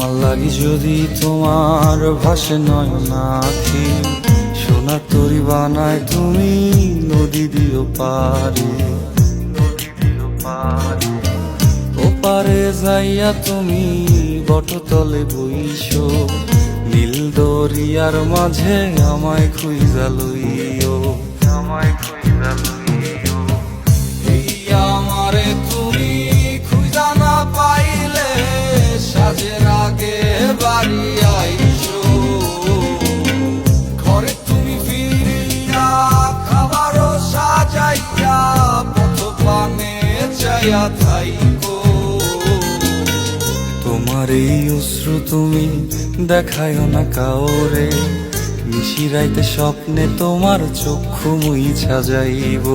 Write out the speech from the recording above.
আমার লাগি যদি তোমার ভাসে নয়নাখি, সোনা তরি বানায় তুমি নদী দিও পারে। ওপারে যাইয়া তুমি বটতলে বইসো, নীল দরিয়ার মাঝে আমায় খুঁজা লইও, আমায় খুঁজা লইও। এই আমারে তুমি খুঁজা না পাইলে সাজের আগে বাড়ি আইসো, ঘরে তুমি ফিরিয়া খাবারও সাজাইয়া পথ পানে চাইয়া থাইকো। তোমার এই অশ্রু তুমি দেখায়ও না কাউরে, নিশিরাইতে স্বপ্নে তোমার চক্ষু মুইছা যাইব।